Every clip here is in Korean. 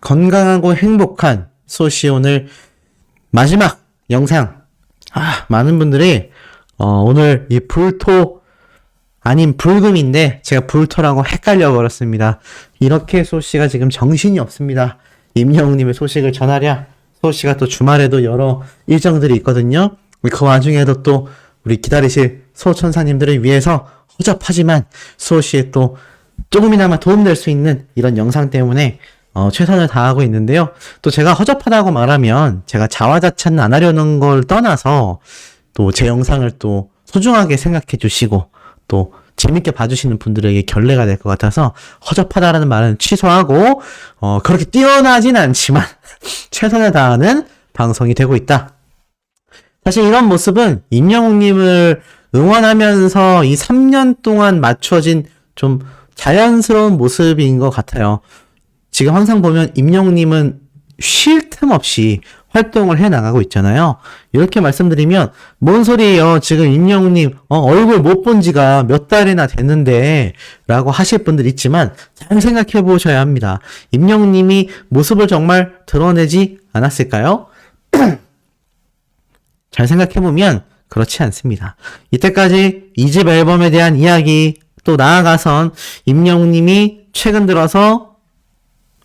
건강하고 행복한 소시 오늘 마지막 영상. 많은 분들이 오늘 이 불토 아닌 불금인데 제가 불토라고 헷갈려 버렸습니다. 이렇게 소시가 지금 정신이 없습니다. 임영웅님의 소식을 전하랴. 소시가 또 주말에도 여러 일정들이 있거든요. 그 와중에도 또 우리 기다리실 소천사님들을 위해서 허접하지만 소시에 또 조금이나마 도움될 수 있는 이런 영상 때문에 최선을 다하고 있는데요. 또 제가 허접하다고 말하면 제가 자화자찬 안 하려는 걸 떠나서 또 제 영상을 또 소중하게 생각해 주시고 또 재밌게 봐주시는 분들에게 결례가 될 것 같아서 허접하다라는 말은 취소하고 그렇게 뛰어나진 않지만 최선을 다하는 방송이 되고 있다. 사실 이런 모습은 임영웅님을 응원하면서 이 3년 동안 맞춰진 좀 자연스러운 모습인 것 같아요. 지금 항상 보면 임영웅님은 쉴 틈 없이 활동을 해나가고 있잖아요. 이렇게 말씀드리면 뭔 소리예요. 지금 임영웅님 얼굴 못 본 지가 몇 달이나 됐는데 라고 하실 분들 있지만 잘 생각해 보셔야 합니다. 임영웅님이 모습을 정말 드러내지 않았을까요? 잘 생각해보면 그렇지 않습니다. 이때까지 2집 앨범에 대한 이야기, 또 나아가선 임영웅님이 최근 들어서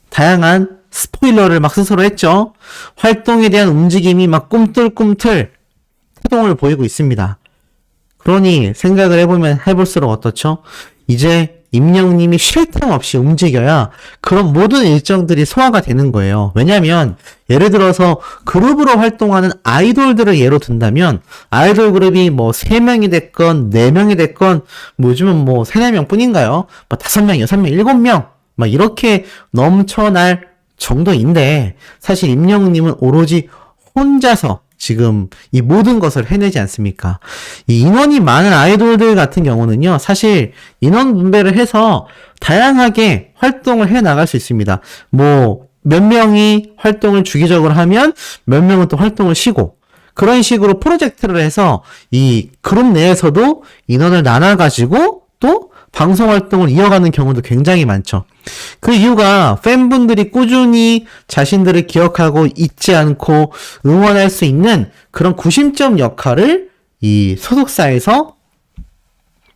다양한 스포일러를 막 스스로 했죠. 활동에 대한 움직임이 막 꿈틀꿈틀 태동을 보이고 있습니다. 그러니 생각을 해볼수록 어떻죠? 이제 임영웅님이 쉴 틈 없이 움직여야 그런 모든 일정들이 소화가 되는 거예요. 왜냐면 예를 들어서 그룹으로 활동하는 아이돌들을 예로 든다면 아이돌 그룹이 뭐 3명이 됐건 4명이 됐건 요즘은 뭐 3, 4명 뿐인가요? 뭐 5명, 6명, 7명 막 이렇게 넘쳐날 정도인데 사실 임영웅님은 오로지 혼자서 지금 이 모든 것을 해내지 않습니까? 이 인원이 많은 아이돌들 같은 경우는요, 사실 인원 분배를 해서 다양하게 활동을 해 나갈 수 있습니다. 뭐 몇 명이 활동을 주기적으로 하면 몇 명은 또 활동을 쉬고 그런 식으로 프로젝트를 해서 이 그룹 내에서도 인원을 나눠가지고 또 방송 활동을 이어가는 경우도 굉장히 많죠. 그 이유가 팬분들이 꾸준히 자신들을 기억하고 잊지 않고 응원할 수 있는 그런 구심점 역할을 이 소속사에서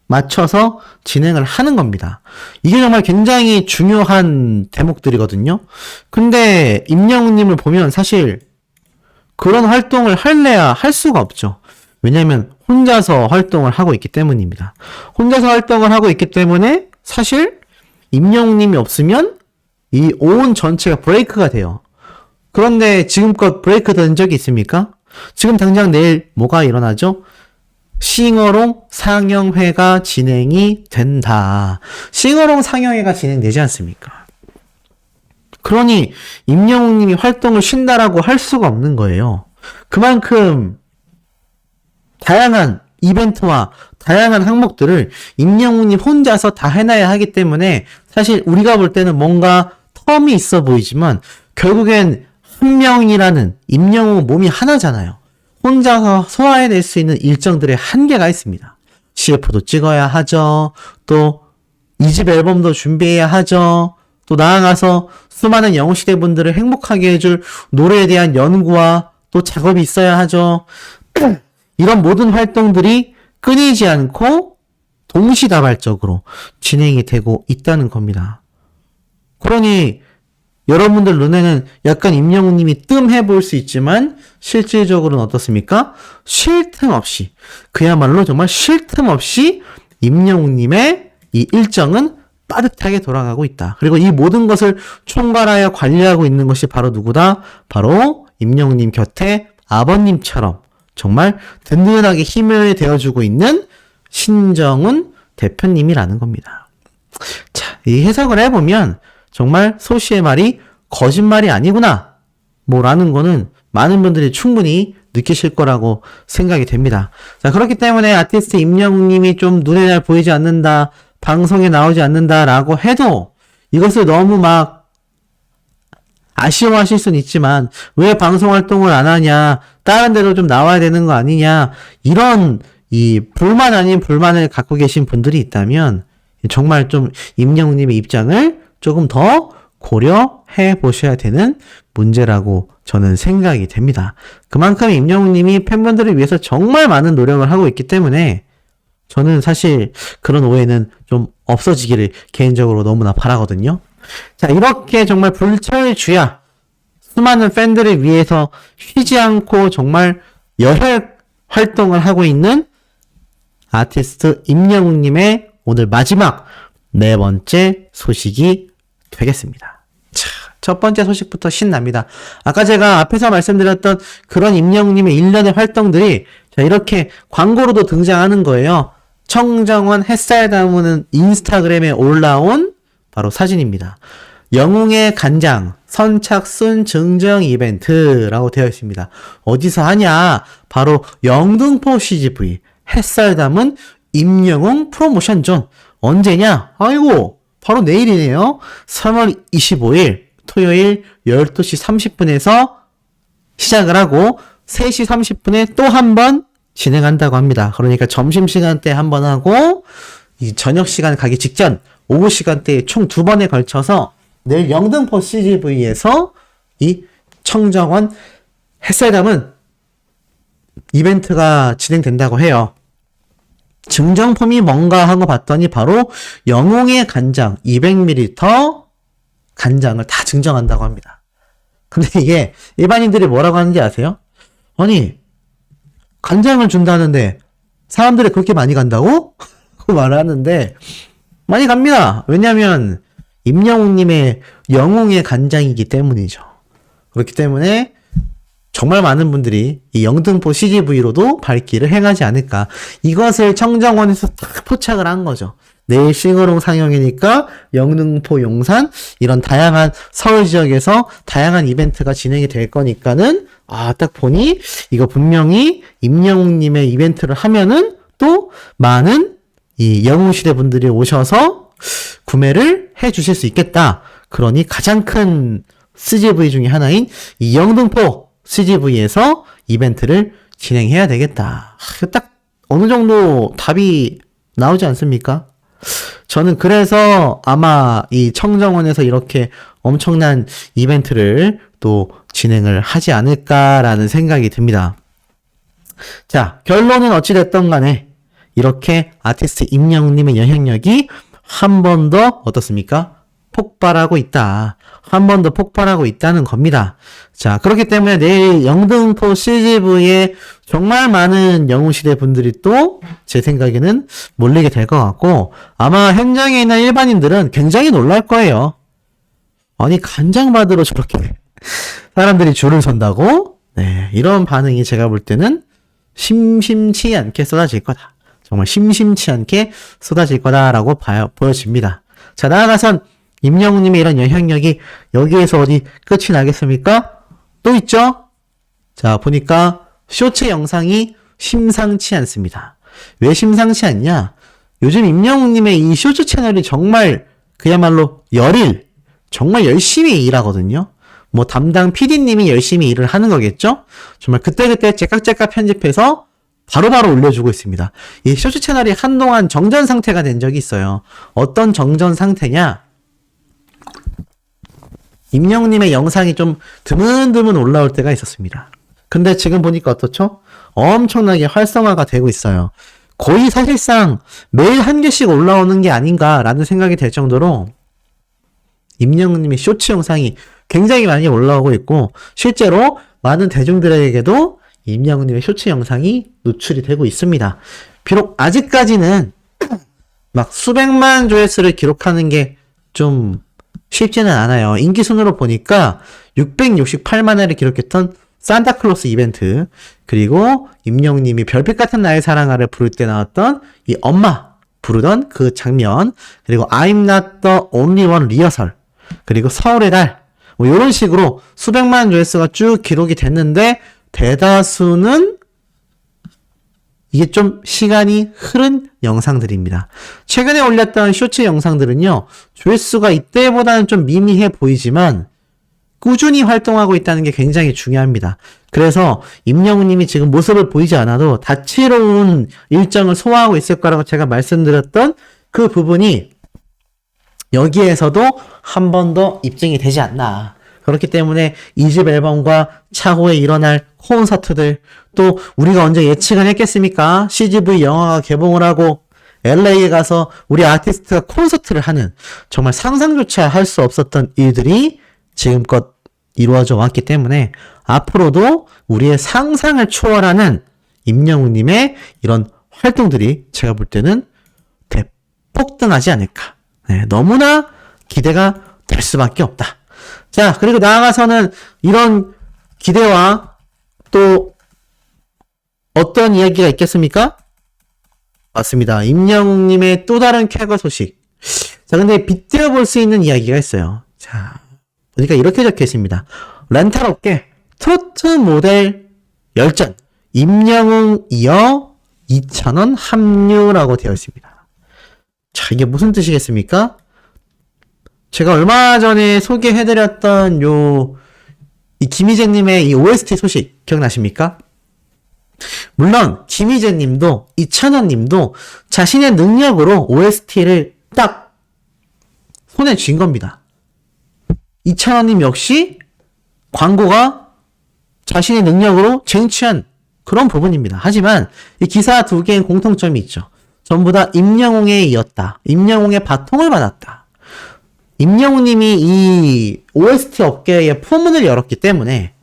맞춰서 진행을 하는 겁니다. 이게 정말 굉장히 중요한 대목들이거든요. 근데 임영웅님을 보면 사실 그런 활동을 할래야 할 수가 없죠. 왜냐하면 혼자서 활동을 하고 있기 때문입니다. 혼자서 활동을 하고 있기 때문에 사실 임영웅님이 없으면 이 온 전체가 브레이크가 돼요. 그런데 지금껏 브레이크 된 적이 있습니까? 지금 당장 내일 뭐가 일어나죠? 싱어롱 상영회가 진행이 된다. 싱어롱 상영회가 진행되지 않습니까? 그러니 임영웅님이 활동을 쉰다라고 할 수가 없는 거예요. 그만큼 다양한 이벤트와 다양한 항목들을 임영웅님 혼자서 다 해놔야 하기 때문에 사실 우리가 볼 때는 뭔가 텀이 있어 보이지만 결국엔 한 명이라는 임영웅 몸이 하나잖아요. 혼자서 소화해낼 수 있는 일정들의 한계가 있습니다. CF도 찍어야 하죠. 또 2집 앨범도 준비해야 하죠. 또 나아가서 수많은 영웅시대 분들을 행복하게 해줄 노래에 대한 연구와 또 작업이 있어야 하죠. 이런 모든 활동들이 끊이지 않고 동시다발적으로 진행이 되고 있다는 겁니다. 그러니 여러분들 눈에는 약간 임영웅님이 뜸해 보일 수 있지만 실질적으로는 어떻습니까? 쉴 틈 없이 그야말로 정말 쉴 틈 없이 임영웅님의 이 일정은 빠듯하게 돌아가고 있다. 그리고 이 모든 것을 총괄하여 관리하고 있는 것이 바로 누구다? 바로 임영웅님 곁에 아버님처럼 정말 든든하게 힘을 되어주고 있는 신정훈 대표님이라는 겁니다. 자, 이 해석을 해보면 정말 소시의 말이 거짓말이 아니구나 라는 거는 많은 분들이 충분히 느끼실 거라고 생각이 됩니다. 자, 그렇기 때문에 아티스트 임영웅님이 좀 눈에 잘 보이지 않는다, 방송에 나오지 않는다라고 해도 이것을 너무 막 아쉬워하실 수는 있지만 왜 방송 활동을 안 하냐, 다른 데로 좀 나와야 되는 거 아니냐, 이런 이 불만 아닌 불만을 갖고 계신 분들이 있다면 정말 좀 임영웅님의 입장을 조금 더 고려해 보셔야 되는 문제라고 저는 생각이 됩니다. 그만큼 임영웅님이 팬분들을 위해서 정말 많은 노력을 하고 있기 때문에 저는 사실 그런 오해는 좀 없어지기를 개인적으로 너무나 바라거든요. 자, 이렇게 정말 불철주야 수많은 팬들을 위해서 쉬지 않고 정말 열혈 활동을 하고 있는 아티스트 임영웅님의 오늘 마지막 네 번째 소식이 되겠습니다. 자, 첫 번째 소식부터 신납니다. 아까 제가 앞에서 말씀드렸던 그런 임영웅님의 일련의 활동들이 자, 이렇게 광고로도 등장하는 거예요. 청정원 햇살 담으는 인스타그램에 올라온 바로 사진입니다. 영웅의 간장 선착순 증정 이벤트라고 되어 있습니다. 어디서 하냐? 바로 영등포 CGV 햇살 담은 임영웅 프로모션존. 언제냐? 아이고 바로 내일이네요. 3월 25일 토요일 12시 30분에서 시작을 하고 3시 30분에 또 한 번 진행한다고 합니다. 그러니까 점심시간대 한 번 하고 이 저녁 시간 가기 직전 오후 시간대에 총 2번에 걸쳐서 내일 영등포 CGV에서 이 청정원 햇살 담은 이벤트가 진행된다고 해요. 증정품이 뭔가 하고 봤더니 바로 영웅의 간장 200ml 간장을 다 증정한다고 합니다. 근데 이게 일반인들이 뭐라고 하는지 아세요? 아니 간장을 준다는데 사람들이 그렇게 많이 간다고? 그 말을 하는데 많이 갑니다. 왜냐면 임영웅님의 영웅의 간장이기 때문이죠. 그렇기 때문에 정말 많은 분들이 이 영등포 CGV로도 발길을 행하지 않을까. 이것을 청정원에서 딱 포착을 한 거죠. 내일 싱어롱 상영이니까 영등포, 용산 이런 다양한 서울 지역에서 다양한 이벤트가 진행이 될 거니까는 딱 보니 이거 분명히 임영웅님의 이벤트를 하면은 또 많은 이 영웅시대 분들이 오셔서 구매를 해 주실 수 있겠다. 그러니 가장 큰 CGV 중에 하나인 이 영등포 CGV에서 이벤트를 진행해야 되겠다. 딱 어느 정도 답이 나오지 않습니까? 저는 그래서 아마 이 청정원에서 이렇게 엄청난 이벤트를 또 진행을 하지 않을까라는 생각이 듭니다. 자, 결론은 어찌됐든 간에 이렇게 아티스트 임영웅님의 영향력이 한 번 더 어떻습니까? 폭발하고 있다. 한 번 더 폭발하고 있다는 겁니다. 자, 그렇기 때문에 내일 영등포 CGV에 정말 많은 영웅시대 분들이 또 제 생각에는 몰리게 될 것 같고 아마 현장에 있는 일반인들은 굉장히 놀랄 거예요. 아니 간장 받으러 저렇게 사람들이 줄을 선다고? 네, 이런 반응이 제가 볼 때는 심심치 않게 쏟아질 거다. 정말 심심치 않게 쏟아질 거다라고 보여집니다. 자, 나아가선 임영웅님의 이런 영향력이 여기에서 어디 끝이 나겠습니까? 또 있죠? 자, 보니까 쇼츠 영상이 심상치 않습니다. 왜 심상치 않냐? 요즘 임영웅님의 이 쇼츠 채널이 정말 그야말로 열일, 정말 열심히 일하거든요. 뭐 담당 PD님이 열심히 일을 하는 거겠죠? 정말 그때그때 째깍째깍 편집해서 바로바로 올려주고 있습니다. 이 쇼츠 채널이 한동안 정전 상태가 된 적이 있어요. 어떤 정전 상태냐? 임영웅님의 영상이 좀 드문드문 올라올 때가 있었습니다. 근데 지금 보니까 어떻죠? 엄청나게 활성화가 되고 있어요. 거의 사실상 매일 한 개씩 올라오는 게 아닌가라는 생각이 될 정도로 임영웅님의 쇼츠 영상이 굉장히 많이 올라오고 있고 실제로 많은 대중들에게도 임영웅님의 쇼츠 영상이 노출이 되고 있습니다. 비록 아직까지는 막 수백만 조회수를 기록하는 게 좀 쉽지는 않아요. 인기 순으로 보니까 668만 회를 기록했던 산타클로스 이벤트, 그리고 임영웅님이 별빛 같은 나의 사랑아를 부를 때 나왔던 이 엄마 부르던 그 장면, 그리고 I'm not the only one 리허설, 그리고 서울의 달, 뭐 이런 식으로 수백만 조회수가 쭉 기록이 됐는데 대다수는 이게 좀 시간이 흐른 영상들입니다. 최근에 올렸던 쇼츠 영상들은요, 조회수가 이때보다는 좀 미미해 보이지만 꾸준히 활동하고 있다는 게 굉장히 중요합니다. 그래서 임영웅님이 지금 모습을 보이지 않아도 다채로운 일정을 소화하고 있을 거라고 제가 말씀드렸던 그 부분이 여기에서도 한 번 더 입증이 되지 않나. 그렇기 때문에 2집 앨범과 차후에 일어날 콘서트들, 또 우리가 언제 예측을 했겠습니까? CGV 영화가 개봉을 하고 LA에 가서 우리 아티스트가 콘서트를 하는, 정말 상상조차 할 수 없었던 일들이 지금껏 이루어져 왔기 때문에 앞으로도 우리의 상상을 초월하는 임영웅님의 이런 활동들이 제가 볼 때는 대폭등하지 않을까. 네, 너무나 기대가 될 수밖에 없다. 자, 그리고 나아가서는 이런 기대와 또 어떤 이야기가 있겠습니까? 맞습니다. 임영웅님의 또 다른 쾌거 소식. 자, 근데 빗대어 볼 수 있는 이야기가 있어요. 자, 보니까 이렇게 적혀 있습니다. 렌탈 업계 트로트 모델 열전, 임영웅 이어 2,000원 합류라고 되어 있습니다. 자, 이게 무슨 뜻이겠습니까? 제가 얼마 전에 소개해드렸던 이 김희재님의 이 OST 소식 기억나십니까? 물론 김희재님도 2,000원님도 자신의 능력으로 OST를 딱 손에 쥔 겁니다. 2,000원님 역시 광고가 자신의 능력으로 쟁취한 그런 부분입니다. 하지만 이 기사 두 개의 공통점이 있죠. 전부 다 임영웅에 이었다. 임영웅의 바통을 받았다. 임영웅님이 이 OST 업계에 포문을 열었기 때문에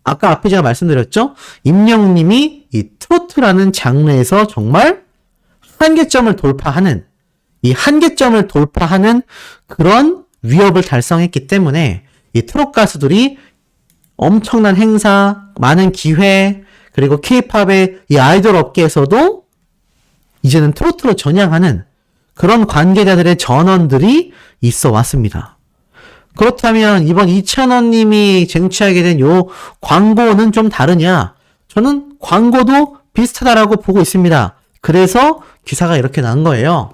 아까 앞에 제가 말씀드렸죠? 임영웅님이 이 트로트라는 장르에서 정말 한계점을 돌파하는, 이 한계점을 돌파하는 그런 위협을 달성했기 때문에 이 트롯 가수들이 엄청난 행사, 많은 기회, 그리고 K-팝의 이 아이돌 업계에서도 이제는 트로트로 전향하는 그런 관계자들의 전원들이 있어 왔습니다. 그렇다면 이번 2,000원님이 쟁취하게 된 요 광고는 좀 다르냐? 저는 광고도 비슷하다라고 보고 있습니다. 그래서 기사가 이렇게 난 거예요.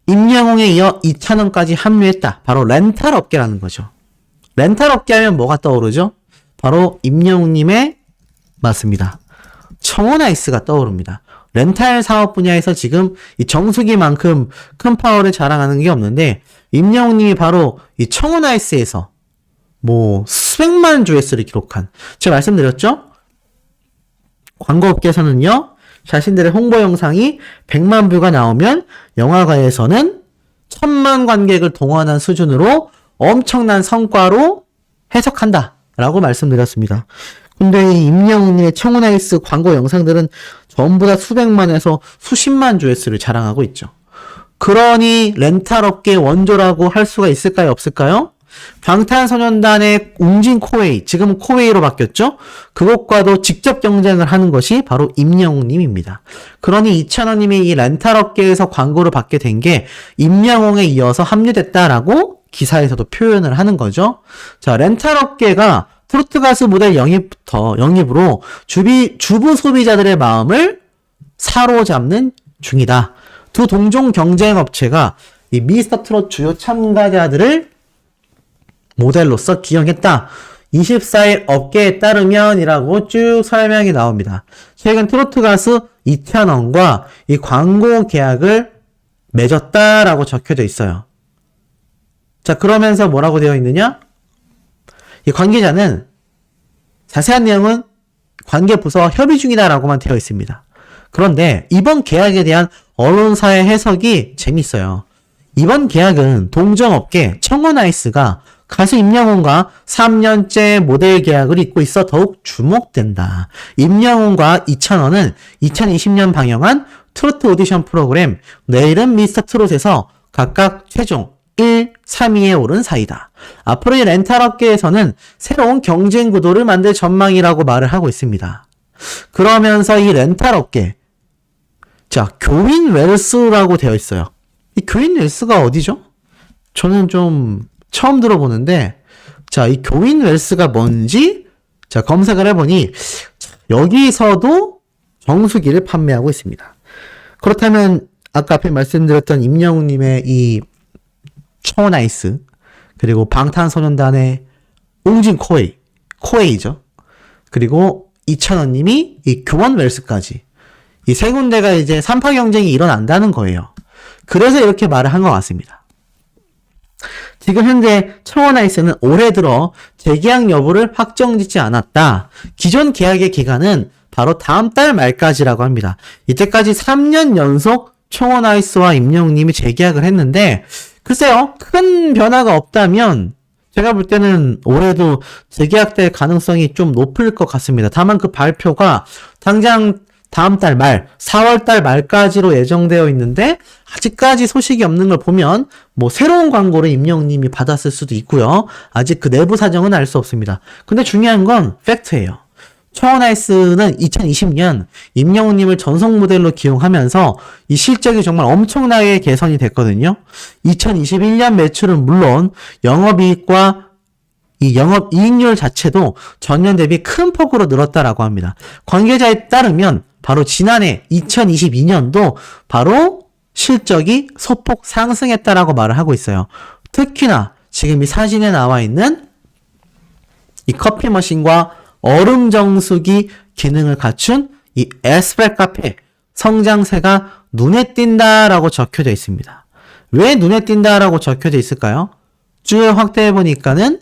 임영웅에 이어 2,000원까지 합류했다. 바로 렌탈 업계라는 거죠. 렌탈 업계 하면 뭐가 떠오르죠? 바로 임영웅님의, 맞습니다, 청혼아이스가 떠오릅니다. 렌탈 사업 분야에서 지금 이 정수기만큼 큰 파워를 자랑하는 게 없는데, 임영웅님이 바로 이 청혼아이스에서 뭐 수백만 조회수를 기록한, 제가 말씀드렸죠? 광고업계에서는요, 자신들의 홍보 영상이 100만 뷰가 나오면 영화관에서는 1,000만 관객을 동원한 수준으로 엄청난 성과로 해석한다 라고 말씀드렸습니다. 근데 이 임영웅의 청혼아이스 광고 영상들은 전부 다 수백만에서 수십만 조회수를 자랑하고 있죠. 그러니 렌탈 업계 원조라고 할 수가 있을까요? 없을까요? 방탄소년단의 웅진 코웨이, 지금 코웨이로 바뀌었죠? 그것과도 직접 경쟁을 하는 것이 바로 임영웅님입니다. 그러니 2,000원님이 이 렌탈 업계에서 광고를 받게 된 게 임영웅에 이어서 합류됐다라고 기사에서도 표현을 하는 거죠. 자, 렌탈 업계가 트로트 가수 모델 영입으로 주부 소비자들의 마음을 사로잡는 중이다. 두 동종 경쟁 업체가 이 미스터 트롯 주요 참가자들을 모델로서 기용했다. 24일 업계에 따르면 이라고 쭉 설명이 나옵니다. 최근 트로트 가수 이찬원과 이 광고 계약을 맺었다라고 적혀져 있어요. 자, 그러면서 뭐라고 되어 있느냐? 이 관계자는 자세한 내용은 관계부서와 협의 중이다라고만 되어 있습니다. 그런데 이번 계약에 대한 언론사의 해석이 재밌어요. 이번 계약은 동정업계 청혼아이스가 가수 임영웅과 3년째 모델 계약을 잇고 있어 더욱 주목된다. 임영웅과 이찬원은 2020년 방영한 트로트 오디션 프로그램 내일은 미스터 트롯에서 각각 최종 1, 3위에 오른 사이다. 앞으로 이 렌탈 업계에서는 새로운 경쟁 구도를 만들 전망이라고 말을 하고 있습니다. 그러면서 이 렌탈 업계, 자, 교인 웰스라고 되어 있어요. 이 교인 웰스가 어디죠? 저는 좀 처음 들어보는데, 자, 이 교인 웰스가 뭔지, 자, 검색을 해보니, 여기서도 정수기를 판매하고 있습니다. 그렇다면, 아까 앞에 말씀드렸던 임영웅님의 이 청혼아이스, 그리고 방탄소년단의 웅진 코웨이죠. 그리고 이찬원님이 이 교원 웰스까지, 이 세 군데가 이제 3파 경쟁이 일어난다는 거예요. 그래서 이렇게 말을 한 것 같습니다. 지금 현재 청원아이스는 올해 들어 재계약 여부를 확정짓지 않았다. 기존 계약의 기간은 바로 다음 달 말까지라고 합니다. 이때까지 3년 연속 청원아이스와 임영웅님이 재계약을 했는데 글쎄요. 큰 변화가 없다면 제가 볼 때는 올해도 재계약될 가능성이 좀 높을 것 같습니다. 다만 그 발표가 당장 다음 달 말, 4월 달 말까지로 예정되어 있는데 아직까지 소식이 없는 걸 보면 뭐 새로운 광고를 임영웅님이 받았을 수도 있고요. 아직 그 내부 사정은 알 수 없습니다. 근데 중요한 건 팩트예요. 청원아이스는 2020년 임영웅님을 전속 모델로 기용하면서 이 실적이 정말 엄청나게 개선이 됐거든요. 2021년 매출은 물론 영업이익과 이 영업이익률 자체도 전년 대비 큰 폭으로 늘었다라고 합니다. 관계자에 따르면 바로 지난해 2022년도 바로 실적이 소폭 상승했다라고 말을 하고 있어요. 특히나 지금 이 사진에 나와 있는 이 커피 머신과 얼음 정수기 기능을 갖춘 이 에스프레소 카페 성장세가 눈에 띈다라고 적혀져 있습니다. 왜 눈에 띈다라고 적혀져 있을까요? 쭉 확대해 보니까는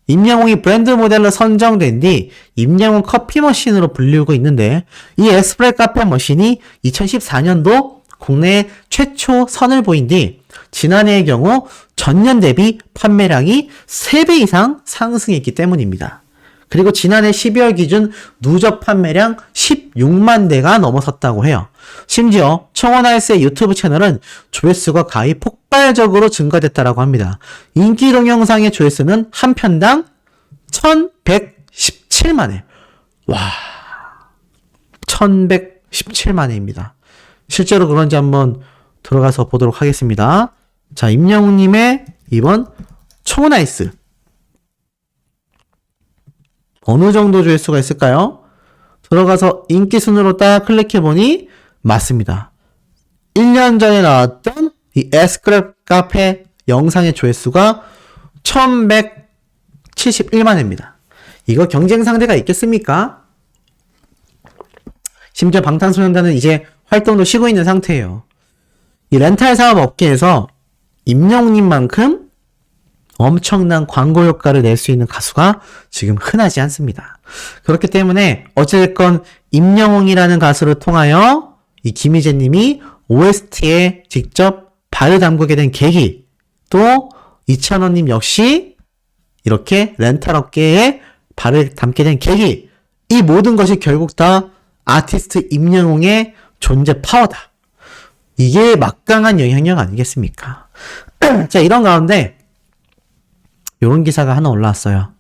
임영웅이 브랜드 모델로 선정된 뒤 임영웅 커피 머신으로 불리고 있는데 이 에스프레소 카페 머신이 2014년도 국내에 최초 선을 보인 뒤 지난해의 경우 전년 대비 판매량이 3배 이상 상승했기 때문입니다. 그리고 지난해 12월 기준 누적 판매량 16만 대가 넘어섰다고 해요. 심지어 청원아이스의 유튜브 채널은 조회수가 가히 폭발적으로 증가됐다고 합니다. 인기 동영상의 조회수는 한 편당 1117만 회. 와, 1117만 회입니다. 실제로 그런지 한번 들어가서 보도록 하겠습니다. 자, 임영웅님의 이번 청원아이스 어느 정도 조회수가 있을까요? 들어가서 인기 순으로 딱 클릭해보니 맞습니다. 1년 전에 나왔던 이 에스크랩 카페 영상의 조회수가 1171만 회입니다. 이거 경쟁 상대가 있겠습니까? 심지어 방탄소년단은 이제 활동도 쉬고 있는 상태예요. 이 렌탈 사업 업계에서 임영웅님만큼 엄청난 광고 효과를 낼 수 있는 가수가 지금 흔하지 않습니다. 그렇기 때문에 어쨌건 임영웅이라는 가수를 통하여 이 김희재 님이 OST에 직접 발을 담그게 된 계기, 또 이찬원 님 역시 이렇게 렌탈 업계에 발을 담게 된 계기, 이 모든 것이 결국 다 아티스트 임영웅의 존재 파워다. 이게 막강한 영향력 아니겠습니까? 자, 이런 가운데 이런 기사가 하나 올라왔어요.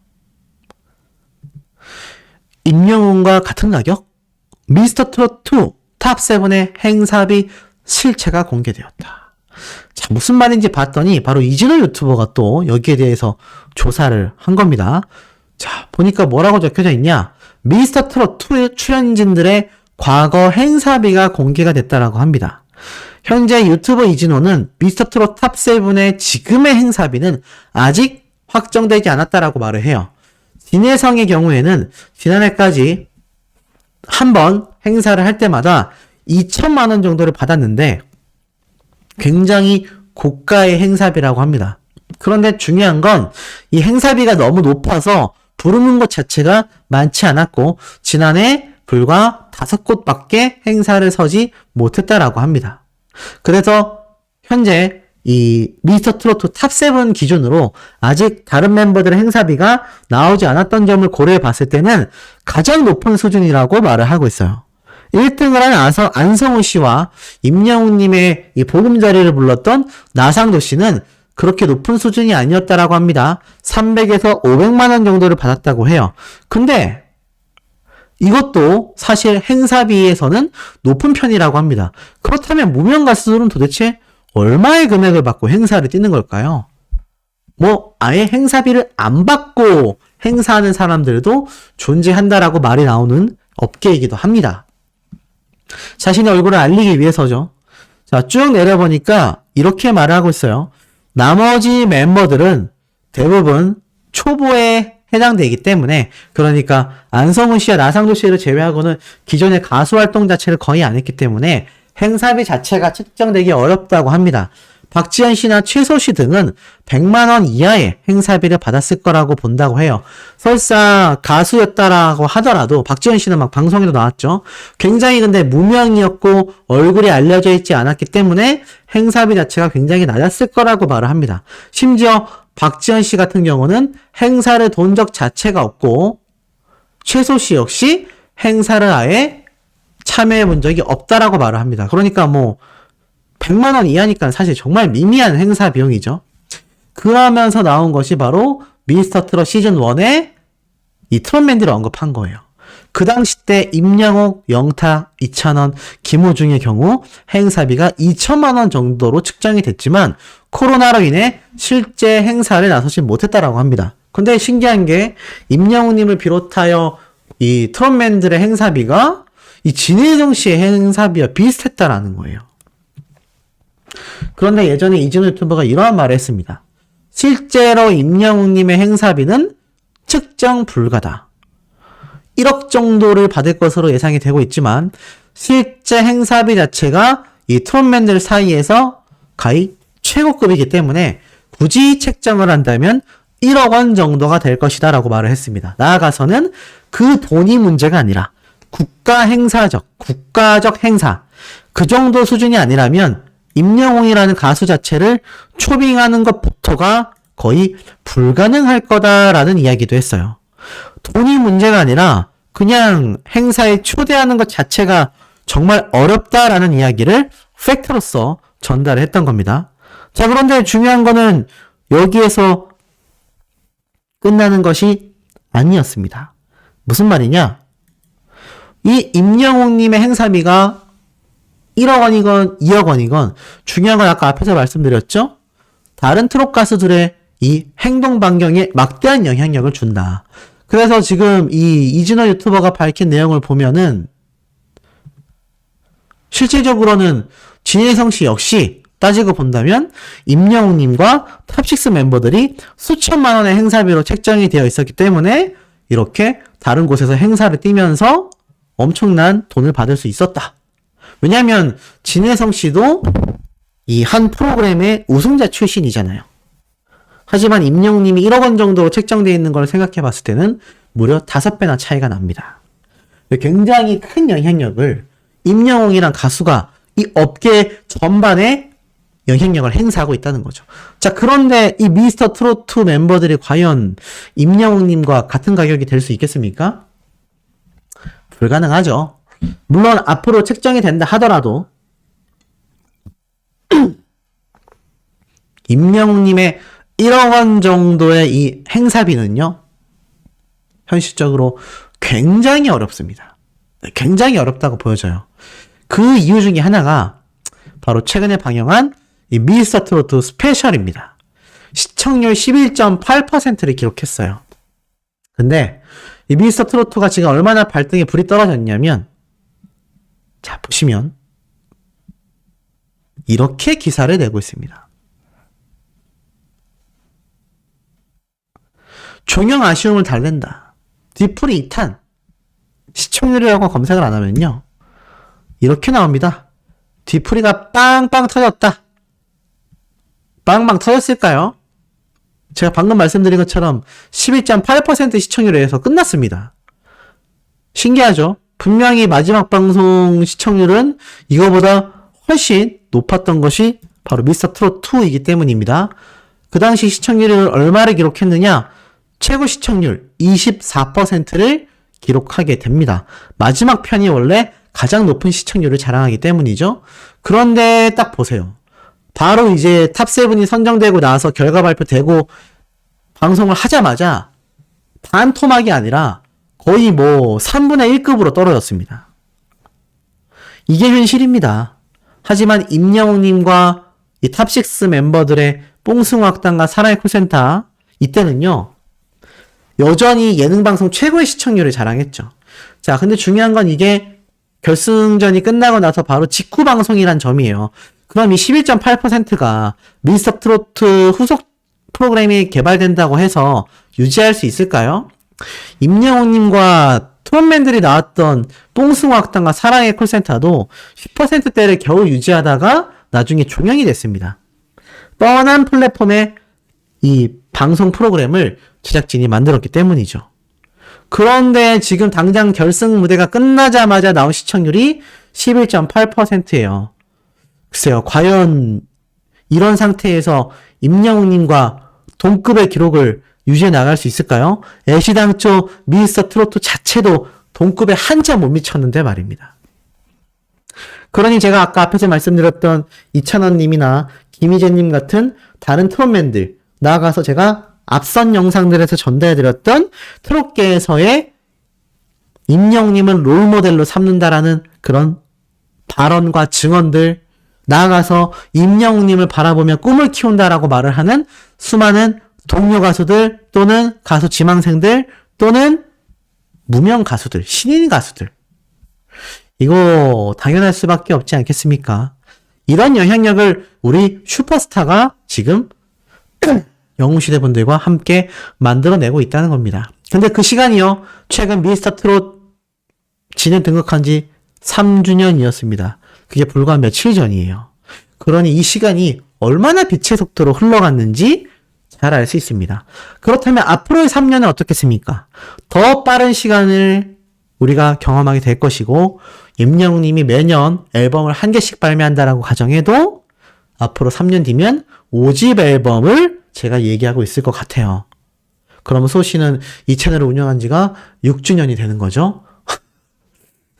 임영웅과 같은 가격? 미스터트롯2 탑7의 행사비 실체가 공개되었다. 자, 무슨 말인지 봤더니 바로 이진호 유튜버가 또 여기에 대해서 조사를 한 겁니다. 자, 보니까 뭐라고 적혀져 있냐? 미스터트롯2 출연진들의 과거 행사비가 공개가 됐다라고 합니다. 현재 유튜버 이진호는 미스터트롯 탑7의 지금의 행사비는 아직 확정되지 않았다라고 말을 해요. 진혜성의 경우에는 지난해까지 한 번 행사를 할 때마다 2천만 원 정도를 받았는데 굉장히 고가의 행사비라고 합니다. 그런데 중요한 건 이 행사비가 너무 높아서 부르는 것 자체가 많지 않았고 지난해 불과 5곳밖에 행사를 서지 못했다라고 합니다. 그래서 현재 이 미스터트롯 탑7 기준으로 아직 다른 멤버들의 행사비가 나오지 않았던 점을 고려해 봤을 때는 가장 높은 수준이라고 말을 하고 있어요. 1등을 한 안성우 씨와 임영웅 님의 이 보금자리를 불렀던 나상도 씨는 그렇게 높은 수준이 아니었다라고 합니다. 300에서 500만 원 정도를 받았다고 해요. 근데 이것도 사실 행사비에서는 높은 편이라고 합니다. 그렇다면 무명 가수들은 도대체 얼마의 금액을 받고 행사를 뛰는 걸까요? 뭐 아예 행사비를 안 받고 행사하는 사람들도 존재한다라고 말이 나오는 업계이기도 합니다. 자신의 얼굴을 알리기 위해서죠. 자, 쭉 내려보니까 이렇게 말을 하고 있어요. 나머지 멤버들은 대부분 초보에 해당되기 때문에, 그러니까 안성훈 씨와 나상도 씨를 제외하고는 기존의 가수 활동 자체를 거의 안 했기 때문에 행사비 자체가 측정되기 어렵다고 합니다. 박지현 씨나 최소 씨 등은 100만 원 이하의 행사비를 받았을 거라고 본다고 해요. 설사 가수였다라고 하더라도 박지현 씨는 막 방송에도 나왔죠. 굉장히 근데 무명이었고 얼굴이 알려져 있지 않았기 때문에 행사비 자체가 굉장히 낮았을 거라고 말을 합니다. 심지어 박지현 씨 같은 경우는 행사를 돈 적 자체가 없고 최소 씨 역시 행사를 아예 참여해 본 적이 없다라고 말을 합니다. 그러니까 뭐 100만 원 이하니까 사실 정말 미미한 행사 비용이죠. 그러면서 나온 것이 바로 미스터 트롯 시즌 1의 이 트롯맨들을 언급한 거예요. 그 당시 때 임영옥, 영탁, 이찬원, 김호중의 경우 행사비가 2천만 원 정도로 측정이 됐지만 코로나로 인해 실제 행사를 나서지 못했다라고 합니다. 근데 신기한 게 임영웅님을 비롯하여 이 트롯맨들의 행사비가 이 진혜정 씨의 행사비와 비슷했다라는 거예요. 그런데 예전에 이진우 유튜버가 이러한 말을 했습니다. 실제로 임영웅님의 행사비는 측정 불가다. 1억 정도를 받을 것으로 예상이 되고 있지만 실제 행사비 자체가 이 트롯맨들 사이에서 거의 최고급이기 때문에 굳이 책정을 한다면 1억 원 정도가 될 것이다 라고 말을 했습니다. 나아가서는 그 돈이 문제가 아니라 국가적 행사 그 정도 수준이 아니라면 임영웅이라는 가수 자체를 초빙하는 것부터가 거의 불가능할 거다라는 이야기도 했어요. 돈이 문제가 아니라 그냥 행사에 초대하는 것 자체가 정말 어렵다라는 이야기를 팩트로서 전달을 했던 겁니다. 자, 그런데 중요한 거는 여기에서 끝나는 것이 아니었습니다. 무슨 말이냐? 이 임영웅님의 행사비가 1억 원이건 2억 원이건 중요한 건 아까 앞에서 말씀드렸죠? 다른 트롯 가수들의 이 행동 반경에 막대한 영향력을 준다. 그래서 지금 이 이진호 유튜버가 밝힌 내용을 보면은 실질적으로는 진혜성 씨 역시 따지고 본다면 임영웅님과 탑식스 멤버들이 수천만 원의 행사비로 책정이 되어 있었기 때문에 이렇게 다른 곳에서 행사를 뛰면서 엄청난 돈을 받을 수 있었다. 왜냐하면 진혜성 씨도 이 한 프로그램의 우승자 출신이잖아요. 하지만 임영웅님이 1억 원 정도로 책정되어 있는 걸 생각해 봤을 때는 무려 5배나 차이가 납니다. 굉장히 큰 영향력을 임영웅이란 가수가 이 업계 전반에 영향력을 행사하고 있다는 거죠. 자, 그런데 이 미스터 트롯2 멤버들이 과연 임영웅님과 같은 가격이 될 수 있겠습니까? 불가능하죠. 물론 앞으로 책정이 된다 하더라도 임영웅님의 1억 원 정도의 이 행사비는요, 현실적으로 굉장히 어렵습니다. 굉장히 어렵다고 보여져요. 그 이유 중에 하나가 바로 최근에 방영한 이 미스터 트롯2 스페셜입니다. 시청률 11.8%를 기록했어요. 근데 이 미스터 트롯2가 지금 얼마나 발등에 불이 떨어졌냐면, 자, 보시면 이렇게 기사를 내고 있습니다. 종영 아쉬움을 달랜다. 뒤풀이 2탄. 시청률이라고 검색을 안 하면요, 이렇게 나옵니다. 뒤풀이가 빵빵 터졌다. 빵빵 터졌을까요? 제가 방금 말씀드린 것처럼 11.8% 시청률에서 끝났습니다. 신기하죠? 분명히 마지막 방송 시청률은 이거보다 훨씬 높았던 것이 바로 미스터 트롯 2이기 때문입니다. 그 당시 시청률을 얼마를 기록했느냐? 최고 시청률 24%를 기록하게 됩니다. 마지막 편이 원래 가장 높은 시청률을 자랑하기 때문이죠. 그런데 딱 보세요. 바로 이제 탑7이 선정되고 나서 결과 발표되고 방송을 하자마자 반토막이 아니라 거의 뭐 3분의 1급으로 떨어졌습니다. 이게 현실입니다. 하지만 임영웅님과 이 탑6 멤버들의 뽕숭아학당과 사랑의 콜센터, 이때는요, 여전히 예능방송 최고의 시청률을 자랑했죠. 자, 근데 중요한 건 이게 결승전이 끝나고 나서 바로 직후 방송이란 점이에요. 그럼 이 11.8%가 미스터 트로트 후속 프로그램이 개발된다고 해서 유지할 수 있을까요? 임영웅님과 트롯맨들이 나왔던 뽕숭아학당과 사랑의 콜센터도 10%대를 겨우 유지하다가 나중에 종영이 됐습니다. 뻔한 플랫폼에 이 방송 프로그램을 제작진이 만들었기 때문이죠. 그런데 지금 당장 결승 무대가 끝나자마자 나온 시청률이 11.8%예요. 글쎄요, 과연 이런 상태에서 임영웅님과 동급의 기록을 유지해 나갈 수 있을까요? 애시당초 미스터 트로트 자체도 동급에 한참 못 미쳤는데 말입니다. 그러니 제가 아까 앞에서 말씀드렸던 이찬원님이나 김희재님 같은 다른 트롯맨들, 나아가서 제가 앞선 영상들에서 전달해드렸던 트롯계에서의 임영웅님을 롤모델로 삼는다라는 그런 발언과 증언들, 나아가서 임영웅님을 바라보며 꿈을 키운다라고 말을 하는 수많은 동료 가수들 또는 가수 지망생들 또는 무명 가수들, 신인 가수들. 이거 당연할 수밖에 없지 않겠습니까? 이런 영향력을 우리 슈퍼스타가 지금 영웅시대 분들과 함께 만들어내고 있다는 겁니다. 근데 그 시간이요, 최근 미스터 트롯 진행 등극한 지 3주년이었습니다. 그게 불과 며칠 전이에요. 그러니 이 시간이 얼마나 빛의 속도로 흘러갔는지 잘 알 수 있습니다. 그렇다면 앞으로의 3년은 어떻겠습니까? 더 빠른 시간을 우리가 경험하게 될 것이고, 임영웅님이 매년 앨범을 한 개씩 발매한다라고 가정해도 앞으로 3년 뒤면 5집 앨범을 제가 얘기하고 있을 것 같아요. 그러면 소씨는 이 채널을 운영한 지가 6주년이 되는 거죠.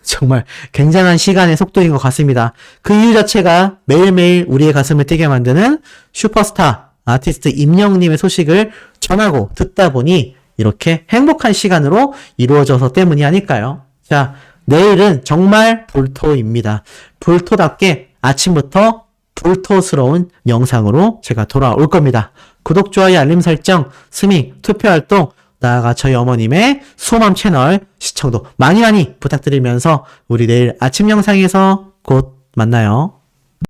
정말 굉장한 시간의 속도인 것 같습니다. 그 이유 자체가 매일매일 우리의 가슴을 뛰게 만드는 슈퍼스타 아티스트 임영웅님의 소식을 전하고 듣다 보니 이렇게 행복한 시간으로 이루어져서 때문이 아닐까요? 자, 내일은 정말 불토입니다. 불토답게 아침부터 불토스러운 영상으로 제가 돌아올 겁니다. 구독, 좋아요, 알림 설정, 스밍, 투표활동, 나아가 저희 어머님의 소맘 채널 시청도 많이 부탁드리면서 우리 내일 아침 영상에서 곧 만나요.